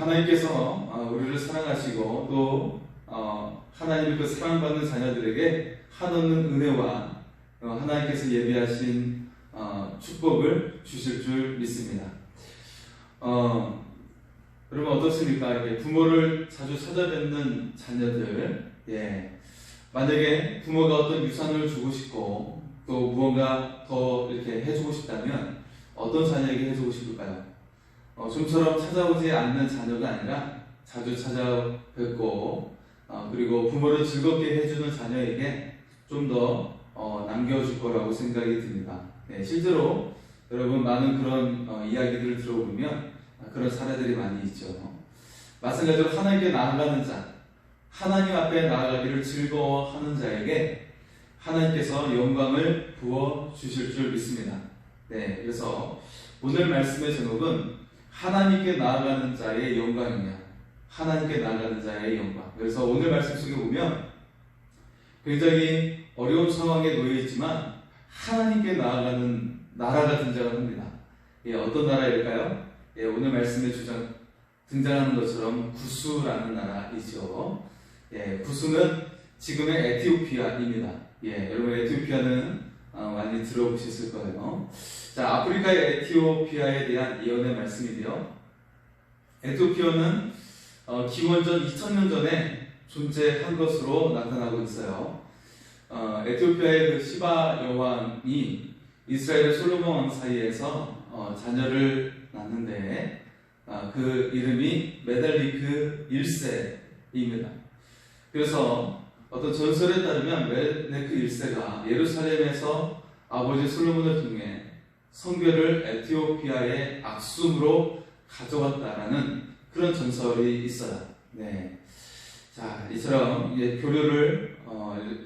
하나님께서 우리를 사랑하시고 또 하나님의 그 사랑받는 자녀들에게 한없는 은혜와 하나님께서 예비하신 축복을 주실 줄 믿습니다. 여러분 어떻습니까? 이렇게 부모를 자주 찾아뵙는 자녀들, 만약에 부모가 어떤 유산을 주고 싶고 또 무언가 더 이렇게 해주고 싶다면 어떤 자녀에게 해주고 싶을까요? 좀처럼 찾아오지 않는 자녀가 아니라 자주 찾아뵙고 그리고 부모를 즐겁게 해주는 자녀에게 좀 더 남겨줄 거라고 생각이 듭니다. 실제로 여러분 많은 그런 이야기들을 들어보면 그런 사례들이 많이 있죠. 마찬가지로 하나님께 나아가는 자, 하나님 앞에 나아가기를 즐거워하는 자에게 하나님께서 영광을 부어 주실 줄 믿습니다. 그래서 오늘 말씀의 제목은 하나님께 나아가는 자의 영광이냐, 하나님께 나아가는 자의 영광. 그래서 오늘 말씀 속에 보면 굉장히 어려운 상황에 놓여 있지만 하나님께 나아가는 나라가 등장을 합니다. 어떤 나라일까요? 오늘 말씀에 등장하는 것처럼 구스라는 나라이죠. 구스는 지금의 에티오피아입니다. 여러분 에티오피아는 많이 들어보셨을 거예요. 자, 아프리카의 에티오피아에 대한 예언의 말씀인데요. 에티오피아는 기원전 2000년 전에 존재한 것으로 나타나고 있어요. 에티오피아의 그 시바 여왕이 이스라엘의 솔로몬 왕 사이에서 자녀를 낳는데 그 이름이 메달리크 1세입니다. 그래서 어떤 전설에 따르면 메달리크 1세가 예루살렘에서 아버지 솔로몬을 통해 성벽을 에티오피아의 악숨으로 가져왔다라는 그런 전설이 있어요. 자, 이처럼 교류를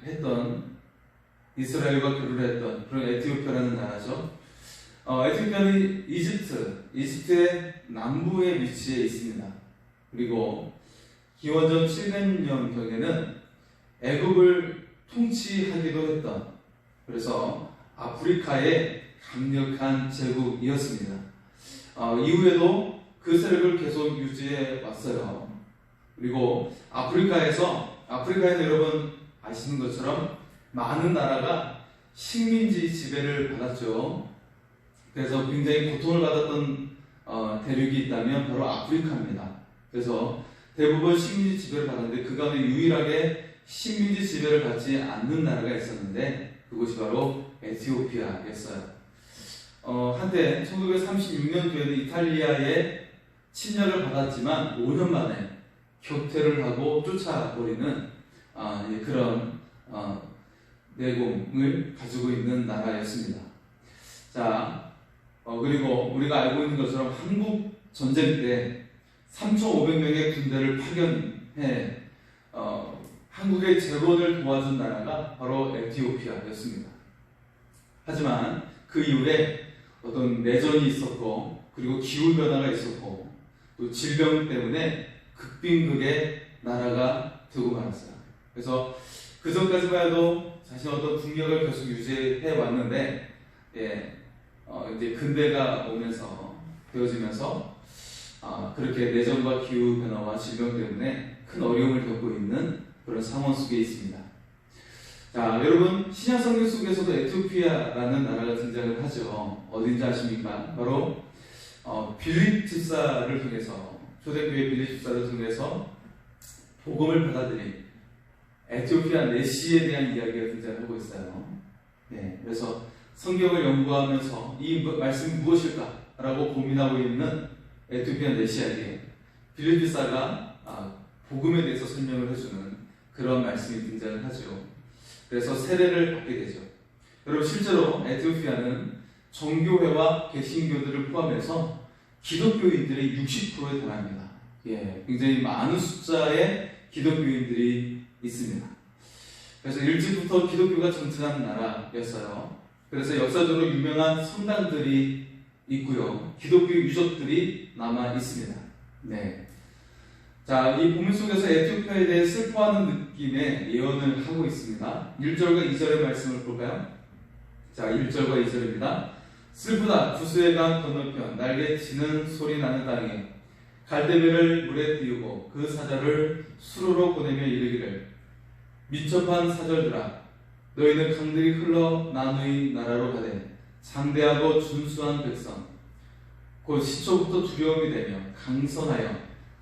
했던 이스라엘과 교류를 했던 그런 에티오피아라는 나라죠. 에티오피아는 이집트의 남부에 위치해 있습니다. 그리고 기원전 700년경에는 애굽을 통치하기도 했던, 그래서 아프리카의 강력한 제국이었습니다. 이후에도 그 세력을 계속 유지해 왔어요. 그리고 아프리카에는 여러분 아시는 것처럼 많은 나라가 식민지 지배를 받았죠. 그래서 굉장히 고통을 받았던 대륙이 있다면 바로 아프리카입니다. 그래서 대부분 식민지 지배를 받았는데 그 가운데 유일하게 식민지 지배를 받지 않는 나라가 있었는데 그곳이 바로 에티오피아였어요. 한때 1936년도에는 이탈리아의 침략을 받았지만 5년 만에 격퇴를 하고 쫓아버리는 그런 내공을 가지고 있는 나라였습니다. 자, 그리고 우리가 알고 있는 것처럼 한국 전쟁 때 3,500명의 군대를 파견해 한국의 재건을 도와준 나라가 바로 에티오피아였습니다. 하지만 그 이후에 어떤 내전이 있었고 그리고 기후변화가 있었고 또 질병 때문에 극빈극의 나라가 되고 말았어요. 그래서 그 전까지만 해도 자신 어떤 국력을 계속 유지해 왔는데 이제 근대가 오면서 되어지면서 그렇게 내전과 기후 변화와 질병 때문에 큰 어려움을 겪고 있는 그런 상황 속에 있습니다. 자, 여러분 신약 성경 속에서도 에티오피아라는 나라가 등장을 하죠. 어딘지 아십니까? 바로 빌립 집사를 통해서 초대교회 빌립 집사를 통해서 복음을 받아들인 에티오피아 내시에 대한 이야기가 등장하고 있어요. 그래서 성경을 연구하면서 이 말씀이 무엇일까? 라고 고민하고 있는 에티오피아 내시에게 빌립 집사가 복음에 대해서 설명을 해주는 그런 말씀이 등장을 하죠. 그래서 세례를 받게 되죠. 여러분 실제로 에티오피아는 정교회와 개신교들을 포함해서 기독교인들이 60%에 달합니다. 굉장히 많은 숫자의 기독교인들이 있습니다. 그래서 일찍부터 기독교가 정착한 나라였어요. 그래서 역사적으로 유명한 성당들이 있고요. 기독교 유적들이 남아 있습니다. 자, 이 본문 속에서 에티오피아에 대해 슬퍼하는 느낌의 예언을 하고 있습니다. 1절과 2절의 말씀을 볼까요? 자, 1절과 2절입니다. 슬프다 구스의 강 건너편 날개 치는 소리 나는 땅에 갈대배를 물에 띄우고 그 사자를 수로로 보내며 이르기를 민첩한 사절들아 너희는 강들이 흘러 나누이 나라로 가되 장대하고 준수한 백성 곧 시초부터 두려움이 되며 강선하여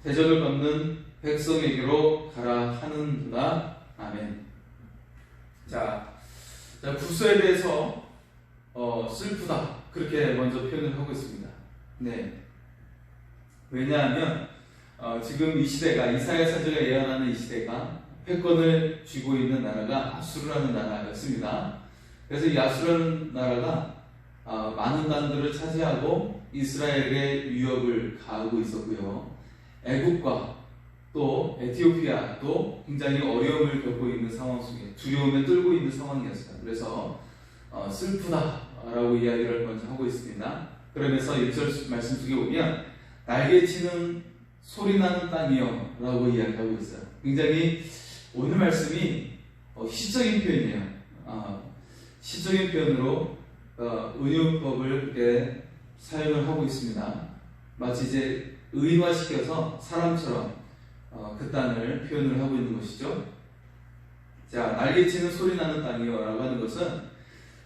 대적을 걷는 백성에게로 가라 하는구나. 아멘. 자, 구수에 대해서 슬프다 그렇게 먼저 표현을 하고 있습니다. 네. 왜냐하면 지금 이 시대가 이사야 선지자가 예언하는 이 시대가 패권을 쥐고 있는 나라가 아수르라는 나라였습니다. 그래서 이 아수르라는 나라가 많은 땅들을 차지하고 이스라엘의 위협을 가하고 있었고요. 애국과 또 에티오피아도 굉장히 어려움을 겪고 있는 상황 속에 두려움에 떨고 있는 상황이었어요. 그래서 슬프다라고 이야기를 먼저 하고 있습니다. 그러면서 1절 말씀 속에 보면 날개치는 소리나는 땅이요 라고 이야기하고 있어요. 굉장히 오늘 말씀이 시적인 표현이에요. 시적인 표현으로 은유법을 이렇게 사용을 하고 있습니다. 마치 이제 의인화시켜서 사람처럼 그 땅을 표현을 하고 있는 것이죠. 자, 날개치는 소리나는 땅이요 라고 하는 것은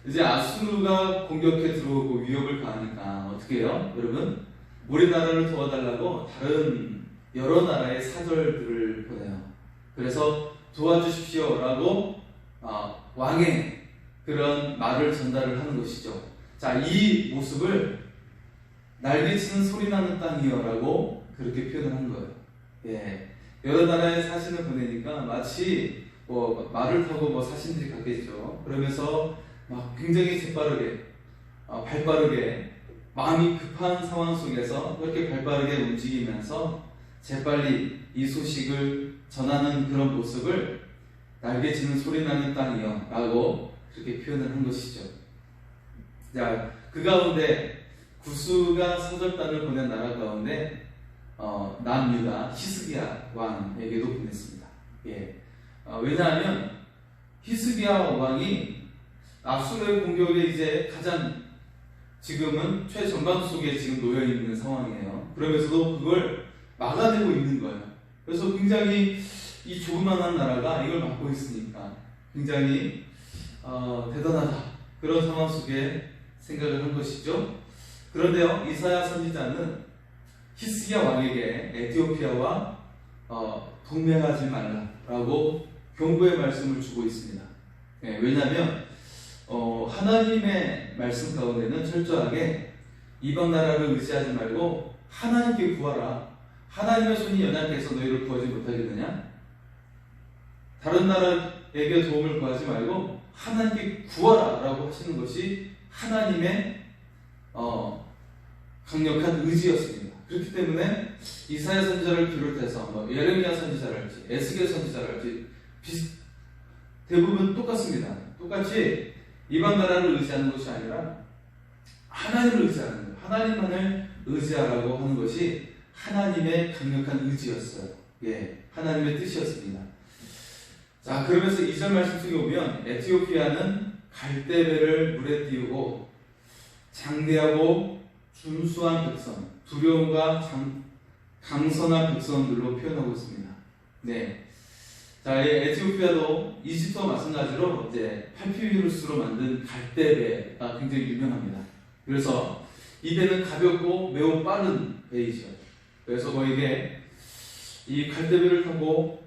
이제 아수르가 공격해 들어오고 위협을 가하니까 어떻게 해요? 여러분, 우리나라를 도와달라고 다른 여러 나라의 사절들을 보내요. 그래서 도와주십시오 라고 왕의 그런 말을 전달을 하는 것이죠. 자, 이 모습을 날개치는 소리나는 땅이요 라고 그렇게 표현을 한 거예요. 예. 여러 나라에 사신을 보내니까 마치 말을 타고 사신 일이 같겠죠. 그러면서 막 굉장히 재빠르게 발빠르게 마음이 급한 상황 속에서 그렇게 발빠르게 움직이면서 재빨리 이 소식을 전하는 그런 모습을 날개치는 소리나는 땅이요 라고 그렇게 표현을 한 것이죠. 자, 그 가운데 구스가 사절단을 보낸 나라 가운데 남유다 히스기야 왕에게도 보냈습니다. 예. 왜냐하면 히스기야 왕이 아수르의 공격에 이제 가장 지금은 최전방 속에 지금 놓여 있는 상황이에요. 그러면서도 그걸 막아내고 있는 거예요. 그래서 굉장히 이 조그만한 나라가 이걸 막고 있으니까 굉장히 대단하다 그런 상황 속에 생각을 한 것이죠. 그런데요, 이사야 선지자는 히스기야 왕에게 에티오피아와 동맹하지 말라라고 경고의 말씀을 주고 있습니다. 예, 왜냐하면 하나님의 말씀 가운데는 철저하게 이방 나라를 의지하지 말고 하나님께 구하라. 하나님의 손이 연약해서 너희를 구하지 못하겠느냐? 다른 나라에게 도움을 구하지 말고 하나님께 구하라 라고 하시는 것이 하나님의 강력한 의지였습니다. 그렇기 때문에 이사야 선지자를 비롯해서 예레미야 선지자랄지 에스겔 선지자랄지 대부분 똑같습니다. 똑같이 이방 나라를 의지하는 것이 아니라 하나님을 의지하는 거예요. 하나님만을 의지하라고 하는 것이 하나님의 강력한 의지였어요. 예, 하나님의 뜻이었습니다. 자, 그러면서 2절 말씀 속에 보면 에티오피아는 갈대배를 물에 띄우고 장대하고 준수한 백성, 두려움과 강선한 백성들로 표현하고 있습니다. 네. 자, 이 에티오피아도 이집트와 마찬가지로 이제 파피루스로 만든 갈대배가 굉장히 유명합니다. 그래서 이 배는 가볍고 매우 빠른 배이죠. 그래서 거기에 이 갈대배를 타고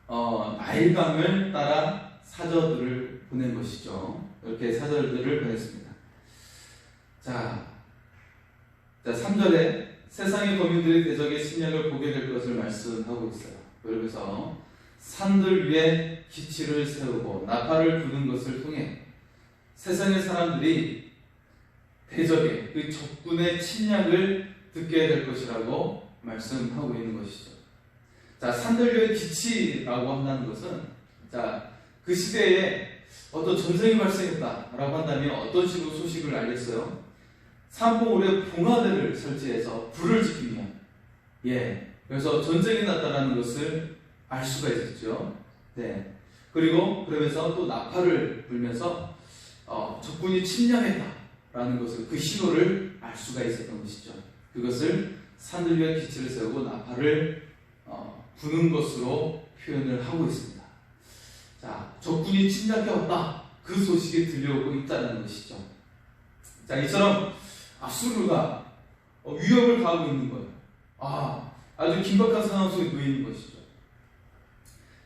나일강을 따라 사절들을 보낸 것이죠. 이렇게 사절들을 보냈습니다. 자, 3절에 세상의 거민들이 대적의 침략을 보게 될 것을 말씀하고 있어요. 그러면서 산들 위에 기치를 세우고 나팔을 부는 것을 통해 세상의 사람들이 대적의 그 적군의 침략을 듣게 될 것이라고 말씀하고 있는 것이죠. 자, 산들 위에 기치라고 한다는 것은 그 시대에 어떤 전쟁이 발생했다라고 한다면 어떤 식으로 소식을 알렸어요? 산봉우리에 봉화대를 설치해서 불을 지피면 그래서 전쟁이 났다라는 것을 알 수가 있었죠. 네. 그리고 그러면서 또 나팔을 불면서 적군이 침략했다라는 것을 그 신호를 알 수가 있었던 것이죠. 그것을 산들 위에 기치를 세우고 나팔을 부는 것으로 표현을 하고 있습니다. 자, 적군이 침략해 왔다. 그 소식이 들려오고 있다는 것이죠. 자, 이처럼 아수르가 위협을 가하고 있는 거예요. 아주 긴박한 상황 속에 놓여 있는 것이죠.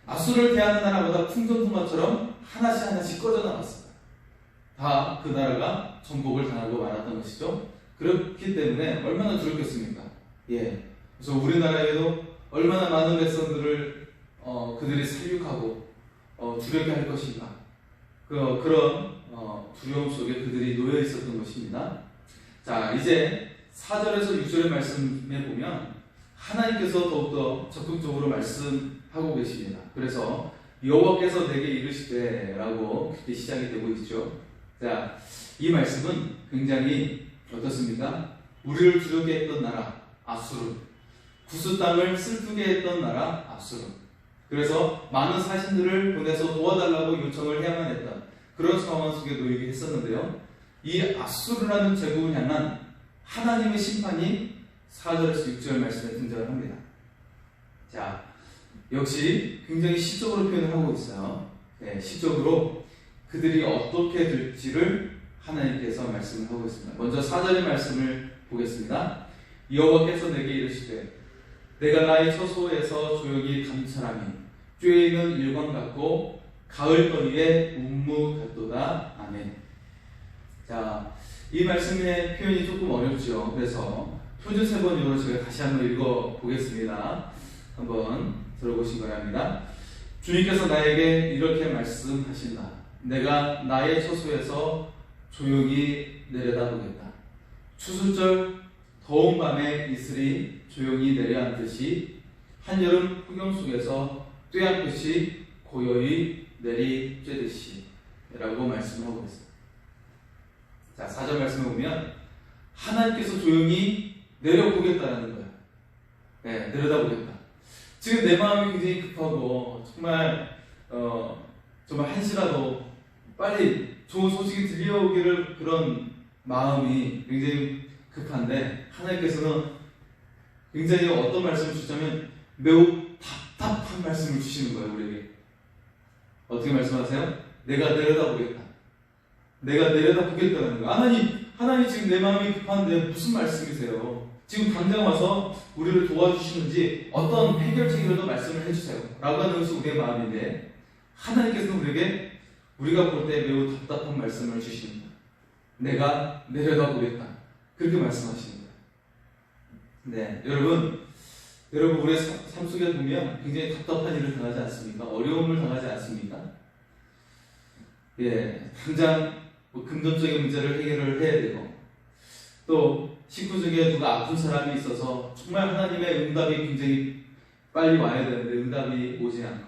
아수르를 대하는 나라마다 풍전풍화처럼 하나씩 꺼져 나갔어요. 다 그 나라가 정복을 당하고 말았던 것이죠. 그렇기 때문에 얼마나 두렵겠습니까? 예. 그래서 우리나라에도 얼마나 많은 백성들을 그들이 살육하고 두렵게 할 것인가. 그런 두려움 속에 그들이 놓여 있었던 것입니다. 자, 이제 4절에서 6절의 말씀에 보면 하나님께서 더욱더 적극적으로 말씀하고 계십니다. 그래서 여호와께서 내게 이르시되 라고 그렇게 시작이 되고 있죠. 자, 이 말씀은 굉장히 어떻습니까? 우리를 두렵게 했던 나라 아수르, 구스 땅을 슬프게 했던 나라 아수르, 그래서 많은 사신들을 보내서 도와달라고 요청을 해야만 했던 그런 상황 속에 놓이게 했었는데요. 이 아수르라는 제국을 향한 하나님의 심판이 4절에서 6절 말씀에 등장을 합니다. 자, 역시 굉장히 시적으로 표현을 하고 있어요. 네, 시적으로 그들이 어떻게 될지를 하나님께서 말씀을 하고 있습니다. 먼저 4절의 말씀을 보겠습니다. 여호와께서 내게 이르시되 내가 나의 처소에서 조용히 감찰하니 쬐이는 일광 같고 가을거리에 운무 같도다. 아멘. 자, 이 말씀의 표현이 조금 어렵죠. 그래서 표준 세번역으로 제가 다시 한번 읽어보겠습니다. 한번 들어보시기 바랍니다. 주님께서 나에게 이렇게 말씀하신다. 내가 나의 처소에서 조용히 내려다보겠다. 추수절 더운 밤에 이슬이 조용히 내려앉듯이 한여름 폭염 속에서 뙤약볕이 고요히 내리쬐듯이 라고 말씀하고 있습니다. 자, 4절 말씀을 보면 하나님께서 조용히 내려보겠다라는 거예요. 네, 내려다보겠다. 지금 내 마음이 굉장히 급하고 정말 한시라도 빨리 좋은 소식이 들려오기를 그런 마음이 굉장히 급한데 하나님께서는 굉장히 어떤 말씀을 주자면 매우 답답한 말씀을 주시는 거예요. 우리에게 어떻게 말씀하세요? 내가 내려다보겠다. 내가 내려다보겠다는 거예요. 하나님 지금 내 마음이 급한데 무슨 말씀이세요? 지금 당장 와서 우리를 도와주시는지 어떤 해결책이라도 말씀을 해주세요 라고 하는 것이 우리의 마음인데 하나님께서는 우리에게 우리가 볼 때 매우 답답한 말씀을 주십니다. 내가 내려다보겠다. 그렇게 말씀하시는 거예요. 네, 여러분 우리의 삶 속에 보면 굉장히 답답한 일을 당하지 않습니까? 어려움을 당하지 않습니까? 예, 당장 금전적인 문제를 해결을 해야 되고 또 식구 중에 누가 아픈 사람이 있어서 정말 하나님의 응답이 굉장히 빨리 와야 되는데 응답이 오지 않고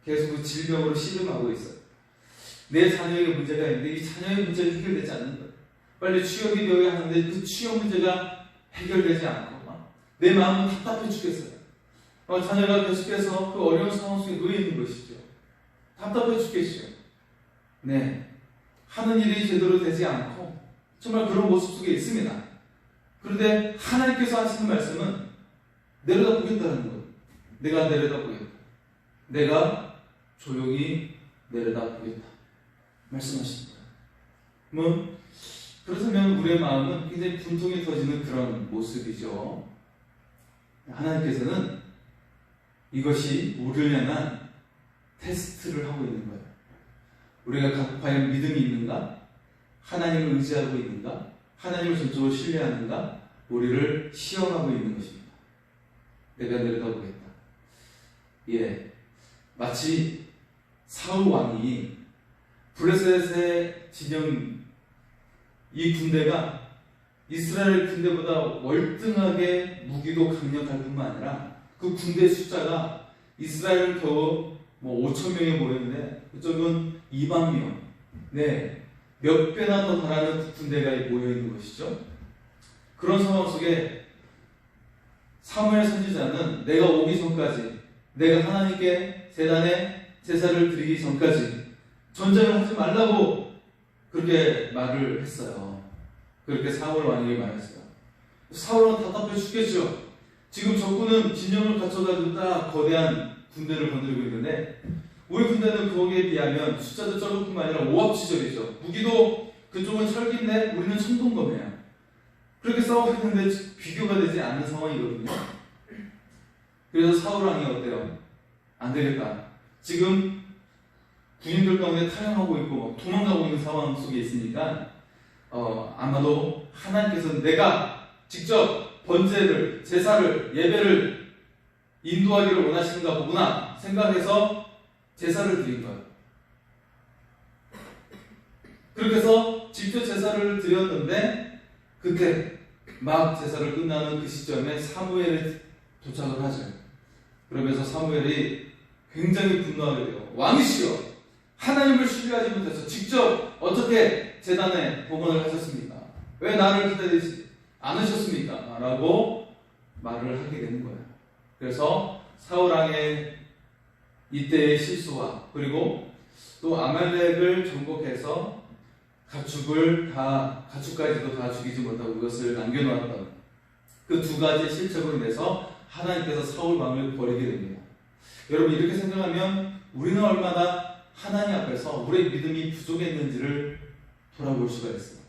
계속 그 질병으로 씨름하고 있어요. 내 자녀에게 문제가 있는데 이 자녀의 문제가 해결되지 않는 거예요. 빨리 취업이 되어야 하는데 그 취업 문제가 해결되지 않고 내 마음은 답답해 죽겠어요. 자녀가 계속해서 그 어려운 상황 속에 놓여 있는 것이죠. 답답해 죽겠죠. 네, 하는 일이 제대로 되지 않고 정말 그런 모습 속에 있습니다. 그런데 하나님께서 하시는 말씀은 내려다보겠다는 거예요. 내가 내려다보겠다. 내가 조용히 내려다보겠다 말씀하십니다. 그렇다면 우리의 마음은 굉장히 분통이 터지는 그런 모습이죠. 하나님께서는 이것이 우리를 향한 테스트를 하고 있는 거예요. 우리가 과연 믿음이 있는가? 하나님을 의지하고 있는가? 하나님을 전적으로 신뢰하는가? 우리를 시험하고 있는 것입니다. 내가 내려다보겠다. 예, 마치 사울 왕이 블레셋의 진영 이 군대가 이스라엘 군대보다 월등하게 무기도 강력할 뿐만 아니라 그 군대 숫자가 이스라엘은 겨우 5,000명이 모였는데 그쪽은 2만 명, 네, 몇 배나 더 달하는 군대가 모여 있는 것이죠. 그런 상황 속에 사무엘 선지자는 내가 오기 전까지, 내가 하나님께 제단에 제사를 드리기 전까지 전쟁을 하지 말라고 그렇게 말을 했어요. 그렇게 사울 왕에게 말했어요. 사울은 답답해 죽겠죠. 지금 적군은 진영을 갖춰가지고 딱 거대한 군대를 건드리고 있는데 우리 군대는 거기에 비하면 숫자도 적을 뿐만 아니라 오합지졸이죠. 무기도 그쪽은 철기인데 우리는 청동검이에요. 그렇게 싸우고 있는데 비교가 되지 않는 상황이거든요. 그래서 사울왕이 어때요? 안 되겠다. 지금 군인들 가운데 탈영하고 있고 도망가고 있는 상황 속에 있으니까 아마도 하나님께서 내가 직접 번제를, 제사를, 예배를 인도하기를 원하시는가 보구나 생각해서 제사를 드린 거예요. 그렇게 해서 직접 제사를 드렸는데 그때 막 제사를 끝나는 그 시점에 사무엘이 도착을 하죠. 그러면서 사무엘이 굉장히 분노하게 돼요. 왕이시여, 하나님을 신뢰하지 못해서 직접 어떻게 제단에 봉헌을 하셨습니까? 왜 나를 기다리지 않으셨습니까? 라고 말을 하게 되는 거예요. 그래서 사울왕의 이때의 실수와 그리고 또 아말렉을 정복해서 가축까지도 다 죽이지 못하고 그것을 남겨놓았던 그 두 가지 실책으로 인해서 하나님께서 사울 왕을 버리게 됩니다. 여러분, 이렇게 생각하면 우리는 얼마나 하나님 앞에서 우리의 믿음이 부족했는지를 돌아볼 수가 있어요.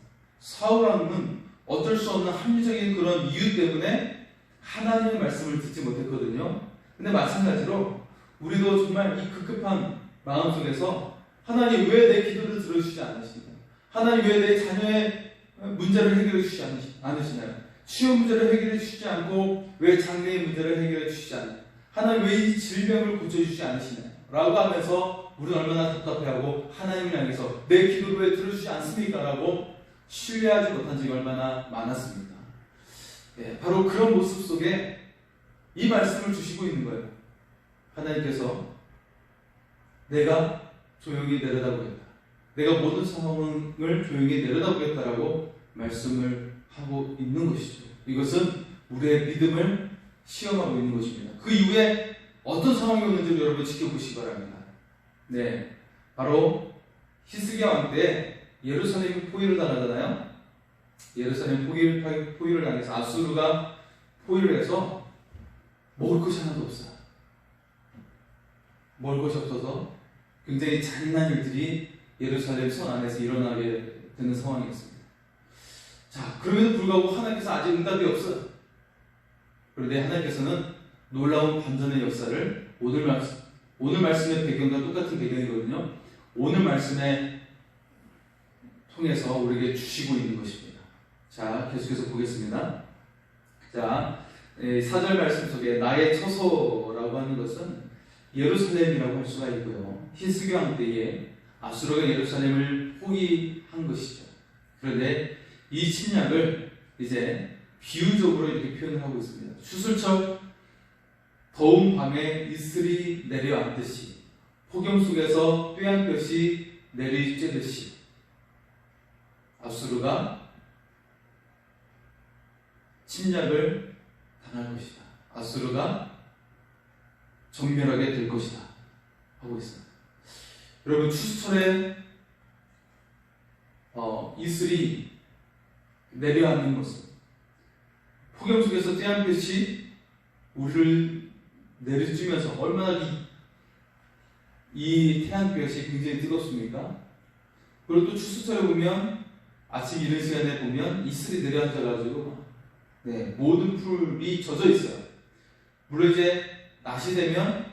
사울 왕은 어쩔 수 없는 합리적인 그런 이유 때문에 하나님의 말씀을 듣지 못했거든요. 근데 마찬가지로 우리도 정말 이 급급한 마음 속에서 하나님 왜 내 기도를 들어주시지 않으시나요? 하나님 왜 내 자녀의 문제를 해결해 주시지 않으시나요? 취업 문제를 해결해 주시지 않고 왜 장래의 문제를 해결해 주시지 않나요? 하나님 왜 이 질병을 고쳐주시지 않으시나요? 라고 하면서 우리는 얼마나 답답해하고 하나님을 향해서 내 기도를 왜 들어주시지 않습니까? 라고 신뢰하지 못한 적이 얼마나 많았습니까? 바로 그런 모습 속에 이 말씀을 주시고 있는 거예요. 하나님께서 내가 조용히 내려다보겠다. 내가 모든 상황을 조용히 내려다보겠다라고 말씀을 하고 있는 것이죠. 이것은 우리의 믿음을 시험하고 있는 것입니다. 그 이후에 어떤 상황이 오는지 여러분 지켜보시기 바랍니다. 네, 바로 히스기야 왕 때 예루살렘이 포위를 당하잖아요. 예루살렘 포위를 당해서 아수르가 포위를 해서 먹을 것이 하나도 없어요. 먹을 것이 없어서 굉장히 잔인한 일들이 예루살렘 성 안에서 일어나게 되는 상황이었습니다. 자, 그럼에도 불구하고 하나님께서 아직 응답이 없어요. 그런데 하나님께서는 놀라운 반전의 역사를 오늘 말씀의 배경과 똑같은 배경이거든요. 오늘 말씀에 통해서 우리에게 주시고 있는 것입니다. 자, 계속해서 보겠습니다. 자, 4절 말씀 속에 나의 처소라고 하는 것은 예루살렘이라고 할 수가 있고요. 히스기야 왕 때에 아수르가 예루살렘을 포위한 것이죠. 그런데 이 침략을 이제 비유적으로 이렇게 표현을 하고 있습니다. 추수철 더운 밤에 이슬이 내려앉듯이 폭염 속에서 뙤약볕이 내리쬐듯이 아수르가 침략을 당할 것이다. 아수르가 정멸하게 될 것이다 하고 있습니다. 여러분, 추수철에 이슬이 내려앉는 것은 폭염 속에서 뙤약볕이 우리를 내려주면서 얼마나 이 태양볕이 굉장히 뜨겁습니까? 그리고 또 추수철에 보면 아침 이른 시간에 보면 이슬이 내려앉아가지고 모든 풀이 젖어 있어요. 물론 이제 낮이 되면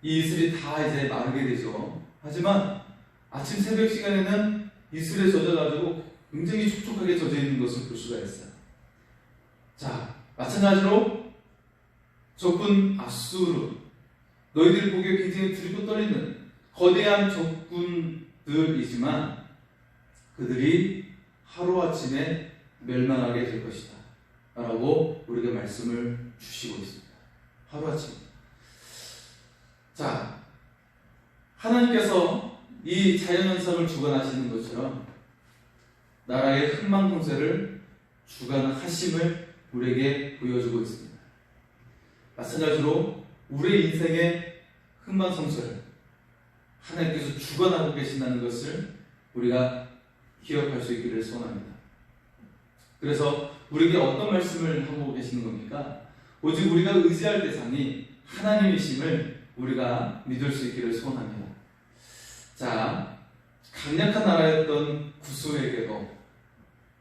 이 이슬이 다 이제 마르게 되죠. 하지만 아침 새벽 시간에는 이슬에 젖어가지고 굉장히 촉촉하게 젖어 있는 것을 볼 수가 있어요. 자, 마찬가지로 적군 아수르, 너희들이 보기에 굉장히 두리고 떨리는 거대한 적군들이지만 그들이 하루아침에 멸망하게 될 것이다 라고 우리에게 말씀을 주시고 있습니다. 하루아침에. 자, 하나님께서 이 자연현상을 주관하시는 것처럼 나라의 흥망성쇠를 주관하심을 우리에게 보여주고 있습니다. 마찬가지로 우리의 인생의 흥망성쇠를 하나님께서 주관하고 계신다는 것을 우리가 기억할 수 있기를 소원합니다. 그래서 우리에게 어떤 말씀을 하고 계시는 겁니까? 오직 우리가 의지할 대상이 하나님이심을 우리가 믿을 수 있기를 소원합니다. 자, 강력한 나라였던 구스에게도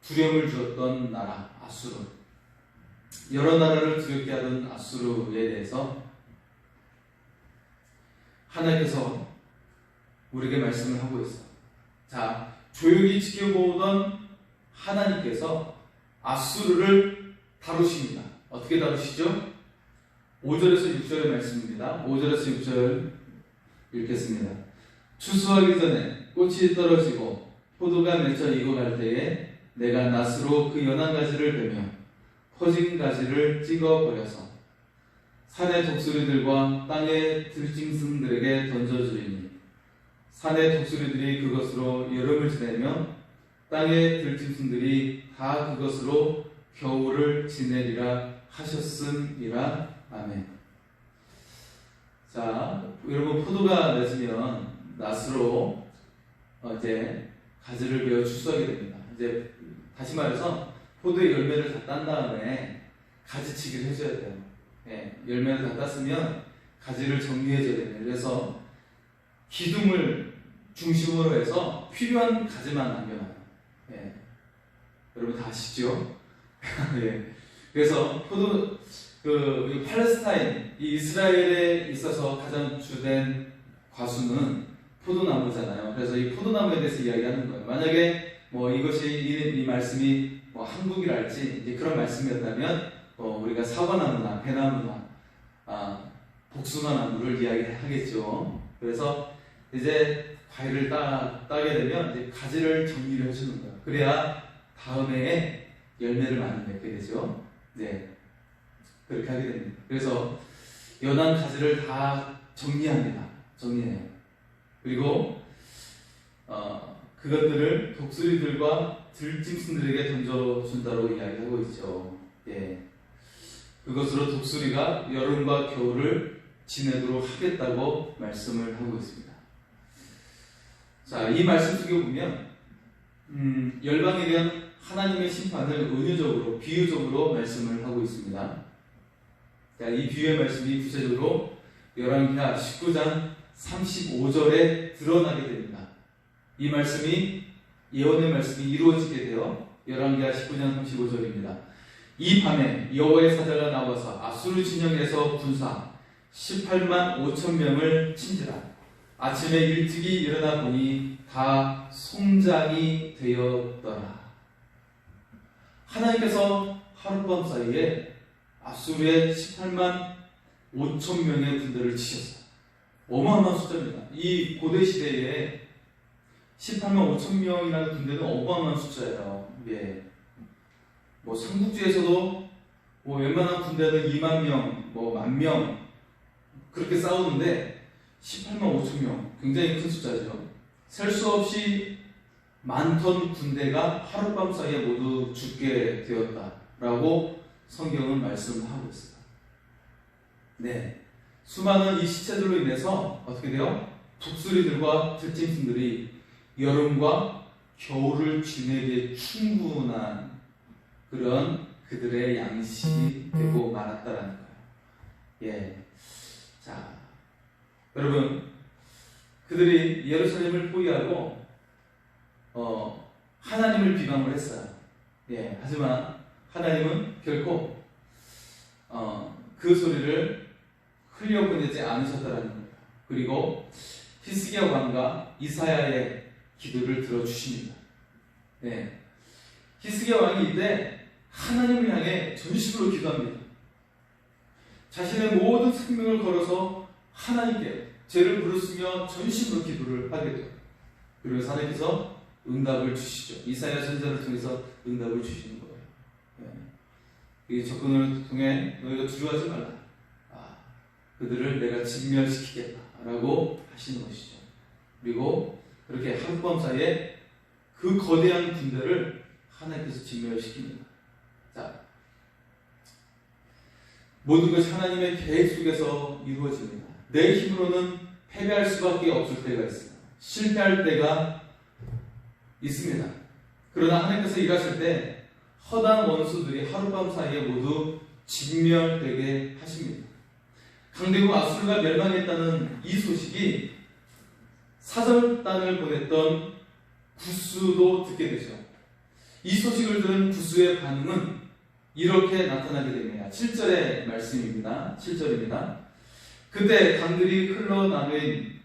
두려움을 주었던 나라 아수르, 여러 나라를 두렵게 하던 아수르에 대해서 하나님께서 우리에게 말씀을 하고 있어요. 자, 조용히 지켜보던 하나님께서 아수르를 다루십니다. 어떻게 다루시죠? 5절에서 6절의 말씀입니다. 5절에서 6절 읽겠습니다. 추수하기 전에 꽃이 떨어지고 포도가 맺혀 익어갈 때에 내가 낫으로 그 연한 가지를 베며 퍼진 가지를 찍어버려서 산의 독수리들과 땅의 들짐승들에게 던져주리니 산의 독수리들이 그것으로 여름을 지내며 땅의 들짐승들이 다 그것으로 겨울을 지내리라 하셨음이라. 아멘. 자, 여러분, 포도가 맺으면 낫으로 이제 가지를 베어 추수하게 됩니다. 이제 다시 말해서 포도의 열매를 다 딴 다음에 가지치기를 해줘야 돼요. 예, 열매를 다 땄으면 가지를 정리해줘야 돼요. 그래서 기둥을 중심으로 해서 필요한 가지만 남겨놔요. 예, 여러분 다 아시죠? 예. 그래서 포도 이 팔레스타인, 이 이스라엘에 있어서 가장 주된 과수는 포도나무잖아요. 그래서 이 포도나무에 대해서 이야기하는 거예요. 만약에 뭐 이것이 이 말씀이 뭐 한국이랄지 이제 그런 말씀이었다면 우리가 사과나무나 배나무나 복숭아나무를 이야기하겠죠. 그래서 이제 과일을 따게 되면 이제 가지를 정리를 해주는 거예요. 그래야 다음 해에 열매를 많이 맺게 되죠. 네, 그렇게 하게 됩니다. 그래서 연한 가지를 다 정리합니다. 정리해요. 그리고 그것들을 독수리들과 들짐승들에게 던져준다고 이야기하고 있죠. 예. 그것으로 독수리가 여름과 겨울을 지내도록 하겠다고 말씀을 하고 있습니다. 자, 이 말씀 속에 보면 열방에 대한 하나님의 심판을 은유적으로, 비유적으로 말씀을 하고 있습니다. 자, 이 비유의 말씀이 구체적으로 열왕기하 19장 35절에 드러나게 됩니다. 이 말씀이, 예언의 말씀이 이루어지게 되어 열왕기하 19장 35절입니다. 이 밤에 여호와의 사자가 나와서 아수르 진영에서 군사 18만 5천 명을 친지라. 아침에 일찍이 일어나 보니 다 송장이 되었더라. 하나님께서 하룻밤 사이에 아수르의 18만 5천 명의 군대를 치셨어요. 어마어마한 숫자입니다. 이 고대 시대에 18만 5천 명이라는 군대는 어마어마한 숫자예요. 예. 뭐 삼국지에서도 뭐 웬만한 군대는 2만 명, 뭐 10,000명 그렇게 싸우는데 18만 5천 명 굉장히 큰 숫자죠. 셀 수 없이 많던 군대가 하룻밤 사이에 모두 죽게 되었다라고 성경은 말씀하고 있어요. 네, 수많은 이 시체들로 인해서 어떻게 돼요? 독수리들과 들짐승들이 여름과 겨울을 지내기에 충분한 그런 그들의 양식이 되고 말았다라는 거예요. 예, 자, 여러분, 그들이 예루살렘을 포위하고 하나님을 비방을 했어요. 예, 하지만 하나님은 결코 그 소리를 흘려보내지 않으셨다라는 거예요. 그리고 히스기야 왕과 이사야의 기도를 들어주십니다. 네, 히스기야 왕이 이때 하나님을 향해 전심으로 기도합니다. 자신의 모든 생명을 걸어서 하나님께 죄를 부르시며 전심으로 기도를 하게 돼요. 그리고 하나님께서 응답을 주시죠. 이사야 선지자를 통해서 응답을 주시는 거예요. 네. 이 접근을 통해 너희가 두려워하지 말라. 그들을 내가 진멸시키겠다라고 하시는 것이죠. 그리고 그렇게 하룻밤 사이에 그 거대한 군대를 하나님께서 진멸시킵니다. 자, 모든 것이 하나님의 계획 속에서 이루어집니다. 내 힘으로는 패배할 수밖에 없을 때가 있어요. 실패할 때가 있습니다. 그러나 하나님께서 일하실 때 허다한 원수들이 하룻밤 사이에 모두 진멸되게 하십니다. 강대국 아수르가 멸망했다는 이 소식이 사절단을 보냈던 구스도 듣게 되죠. 이 소식을 들은 구스의 반응은 이렇게 나타나게 됩니다. 7절의 말씀입니다. 7절입니다. 그때 강들이 흘러나누인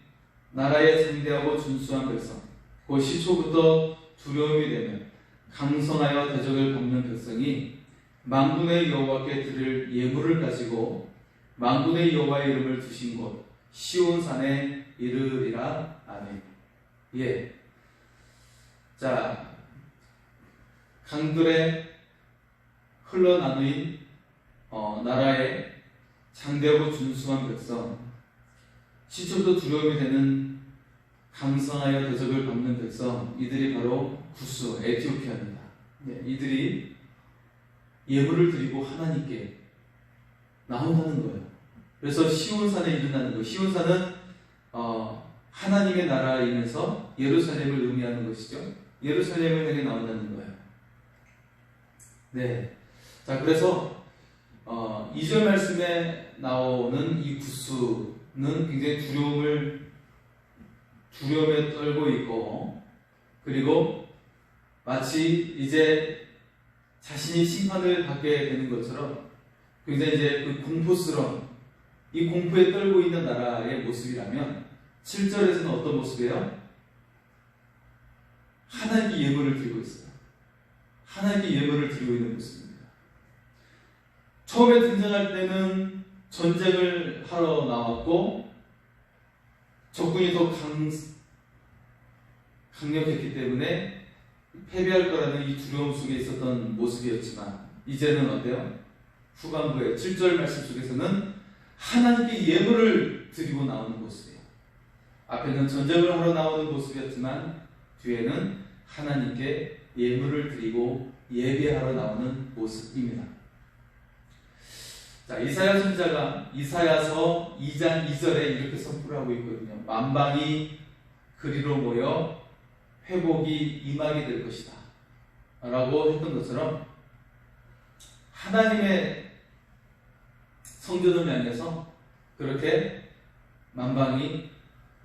나라의 상대하고 준수한 백성, 곧 시초부터 두려움이 되며 강성하여 대적을 밟는 백성이 만군의 여호와께 드릴 예물을 가지고 만군의 여호와의 이름을 두신 곳 시온산에 이르리라. 아멘. 예. 자, 강들에 흘러나누인 나라의 장대하고 준수한 백성, 시초부터 두려움이 되는 강성하여 대적을 밟는 백성, 이들이 바로 구스, 에티오피아입니다. 네, 이들이 예물을 드리고 하나님께 나온다는 거예요. 그래서 시온산에 일어나는 거예요. 시온산은 하나님의 나라이면서 예루살렘을 의미하는 것이죠. 예루살렘을 향해 나온다는 거예요. 네. 자, 그래서 2절 말씀에 나오는 이 구스는 굉장히 두려움에 떨고 있고, 그리고 마치 이제 자신이 심판을 받게 되는 것처럼 굉장히 이제 그 공포스러운, 이 공포에 떨고 있는 나라의 모습이라면 7절에서는 어떤 모습이에요? 하나님께 예물을 드리고 있어요. 하나님께 예물을 드리고 있는 모습입니다. 처음에 등장할 때는 전쟁을 하러 나왔고 적군이 더 강력했기 때문에 패배할 거라는 이 두려움 속에 있었던 모습이었지만, 이제는 어때요? 후반부에 7절 말씀 속에서는 하나님께 예물을 드리고 나오는 모습이에요. 앞에는 전쟁을 하러 나오는 모습이었지만 뒤에는 하나님께 예물을 드리고 예배하러 나오는 모습입니다. 자, 이사야 선지자가 이사야서 2장 2절에 이렇게 선포를 하고 있거든요. 만방이 그리로 모여 회복이 임하게 될 것이다 라고 했던 것처럼, 하나님의 성전을 향해서 그렇게 만방이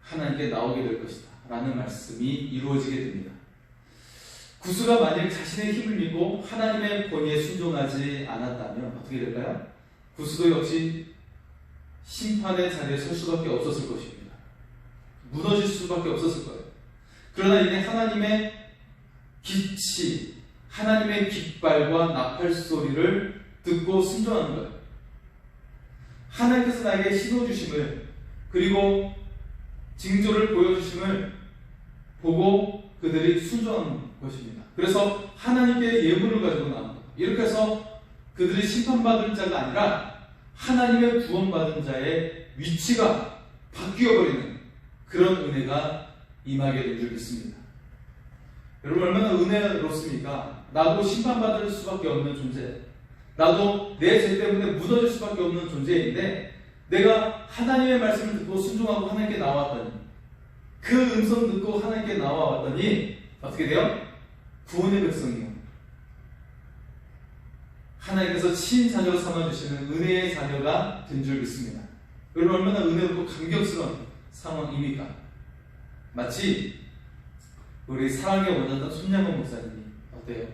하나님께 나오게 될 것이다 라는 말씀이 이루어지게 됩니다. 구스가 만약 자신의 힘을 믿고 하나님의 권위에 순종하지 않았다면 어떻게 될까요? 구스도 역시 심판의 자리에 설 수밖에 없었을 것입니다. 무너질 수밖에 없었을 거예요. 그러나 이게 하나님의 빛이, 하나님의 깃발과 나팔 소리를 듣고 순종하는 거예요. 하나님께서 나에게 신호주심을, 그리고 징조를 보여주심을 보고 그들이 순종하는 것입니다. 그래서 하나님께 예물을 가지고 나온 거예요. 이렇게 해서 그들이 심판받을 자가 아니라 하나님의 구원받은 자의 위치가 바뀌어버리는 그런 은혜가 임하게 된 줄 믿습니다. 여러분, 얼마나 은혜롭습니까? 나도 심판받을 수밖에 없는 존재, 나도 내 죄 때문에 무너질 수밖에 없는 존재인데, 내가 하나님의 말씀을 듣고 순종하고 하나님께 나왔더니, 그 음성 듣고 하나님께 나와왔더니 어떻게 돼요? 구원의 백성이요, 하나님께서 친자녀로 삼아주시는 은혜의 자녀가 된 줄 믿습니다. 여러분, 얼마나 은혜롭고 감격스러운 상황입니까? 마치 우리 사랑의 원하던 손양원 목사님이 어때요?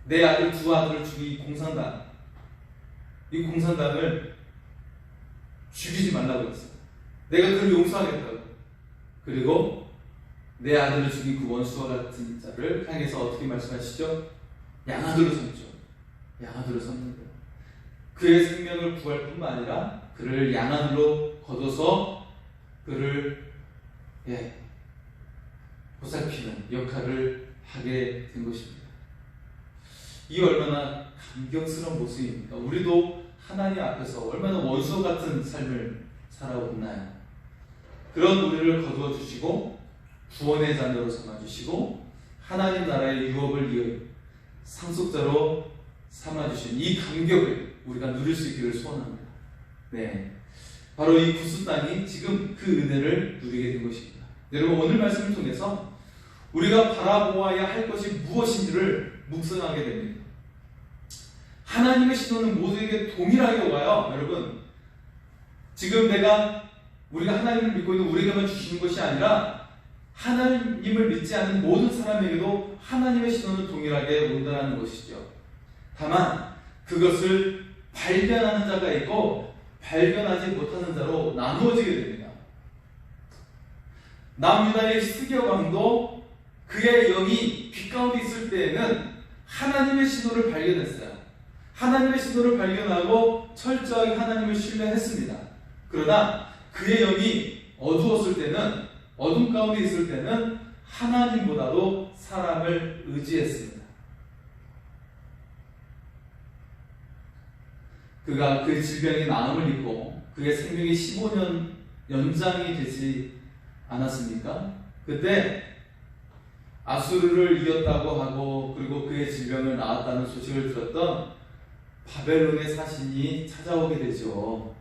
내 아들, 두 아들을 죽인 공산당, 이 공산당을 죽이지 말라고 했어요. 내가 그를 용서하겠다고. 그리고 내 아들을 죽인 그 원수와 같은 자를 향해서 어떻게 말씀하시죠? 양아들로 삼죠. 양아들로 삼는 거예요. 그의 생명을 구할 뿐만 아니라 그를 양아들로 거둬서 그를 보살피는 역할을 하게 된 것입니다. 이 얼마나 감격스러운 모습입니까? 우리도 하나님 앞에서 얼마나 원수 같은 삶을 살아왔나요? 그런 우리를 거두어 주시고 구원의 자녀로 삼아주시고 하나님 나라의 유업을 이을 상속자로 삼아주신 이 감격을 우리가 누릴 수 있기를 소원합니다. 네, 바로 이 구스 땅이 지금 그 은혜를 누리게 된 것입니다. 여러분, 오늘 말씀을 통해서 우리가 바라보아야 할 것이 무엇인지를 묵상하게 됩니다. 하나님의 신호는 모두에게 동일하게 와요. 여러분, 지금 우리가 하나님을 믿고 있는 우리에게만 주시는 것이 아니라 하나님을 믿지 않는 모든 사람에게도 하나님의 신호는 동일하게 온다는 것이죠. 다만 그것을 발견하는 자가 있고 발견하지 못하는 자로 나누어지게 됩니다. 남유다의 히스기야 왕도 그의 영이 빛 가운데 있을 때에는 하나님의 신호를 발견했어요. 하나님의 신호를 발견하고 철저하게 하나님을 신뢰했습니다. 그러나 그의 영이 어두웠을 때는, 어둠 가운데 있을 때는 하나님보다도 사람을 의지했습니다. 그가 그 질병이 나음을 입고 그의 생명이 15년 연장이 되지 않았습니까? 그때 아수르를 이겼다고 하고 그리고 그의 질병을 나았다는 소식을 들었던 바벨론의 사신이 찾아오게 되죠.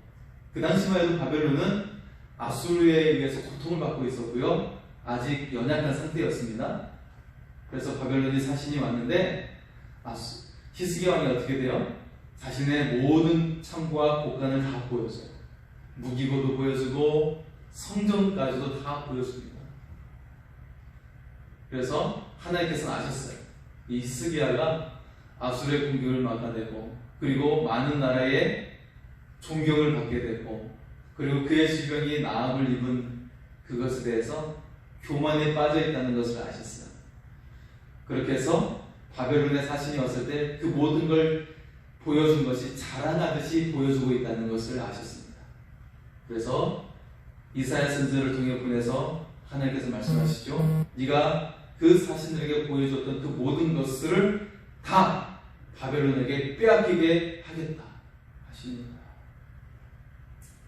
그 당시만 해도 바벨론은 아수르에 의해서 고통을 받고 있었고요. 아직 연약한 상태였습니다. 그래서 바벨론의 사신이 왔는데 히스기야 왕이 어떻게 돼요? 자신의 모든 창과 곡간을 다 보여줘요. 무기고도 보여주고 성전까지도 다 보여줍니다. 그래서 하나님께서는 아셨어요. 이 히스기야가 아수르의 공격을 막아내고 그리고 많은 나라의 존경을 받게 되고 그리고 그의 질병이 나음을 입은 그것에 대해서 교만에 빠져 있다는 것을 아셨어요. 그렇게 해서 바벨론의 사신이 왔을 때 그 모든 걸 보여준 것이 자랑하듯이 보여주고 있다는 것을 아셨습니다. 그래서 이사야 선지자를 통해 보내서 하나님께서 말씀하시죠. 네가 그 사신들에게 보여줬던 그 모든 것을 다 바벨론에게 빼앗기게 하겠다 하십니다.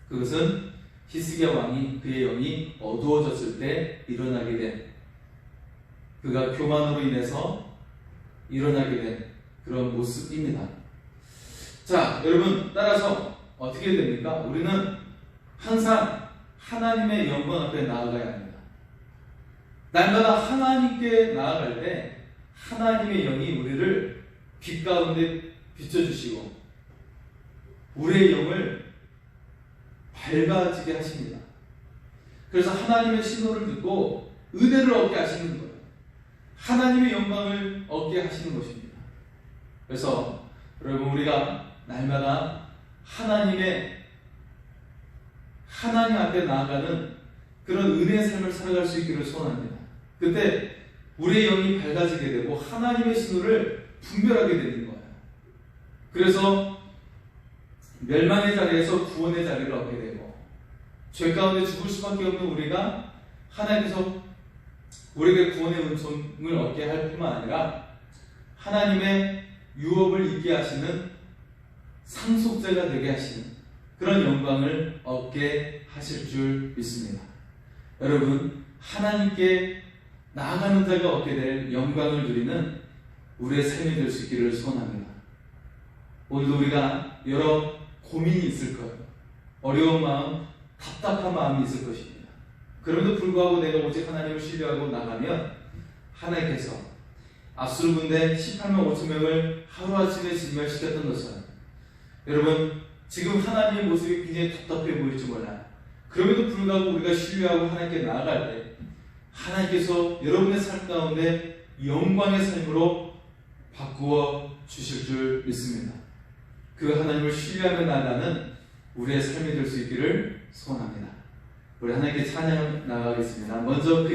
그것은 히스기야 왕이 그의 영이 어두워졌을 때 일어나게 된, 그가 교만으로 인해서 일어나게 된 그런 모습입니다. 자, 여러분, 따라서 어떻게 됩니까? 우리는 항상 하나님의 영광 앞에 나아가야 합니다. 날마다 하나님께 나아갈 때 하나님의 영이 우리를 빛 가운데 비춰주시고 우리의 영을 밝아지게 하십니다. 그래서 하나님의 신호를 듣고 은혜를 얻게 하시는 거예요. 하나님의 영광을 얻게 하시는 것입니다. 그래서 여러분, 우리가 날마다 하나님 앞에 나아가는 그런 은혜의 삶을 살아갈 수 있기를 소원합니다. 그때 우리의 영이 밝아지게 되고 하나님의 신호를 분별하게 되는 거예요. 그래서 멸망의 자리에서 구원의 자리를 얻게 되고 죄 가운데 죽을 수밖에 없는 우리가 하나님께서 우리에게 구원의 은총을 얻게 할 뿐만 아니라 하나님의 유업을 잊게 하시는 상속자가 되게 하시는 그런 영광을 얻게 하실 줄 믿습니다. 여러분, 하나님께 나아가는 자가 얻게 될 영광을 누리는 우리의 삶이 될 수 있기를 소원합니다. 오늘도 우리가 여러 고민이 있을 거예요. 어려운 마음, 답답한 마음이 있을 것입니다. 그럼에도 불구하고 내가 오직 하나님을 신뢰하고 나가면 하나님께서 아수르 군대 18만 5천 명을 하루아침에 진멸시켰던 것처럼 여러분, 지금 하나님의 모습이 굉장히 답답해 보일지 몰라요. 그럼에도 불구하고 우리가 신뢰하고 하나님께 나아갈 때 하나님께서 여러분의 삶 가운데 영광의 삶으로 바꾸어 주실 줄 믿습니다. 그 하나님을 신뢰하며 나아가는 우리의 삶이 될 수 있기를 소원합니다. 우리 하나님께 찬양 나가겠습니다. 먼저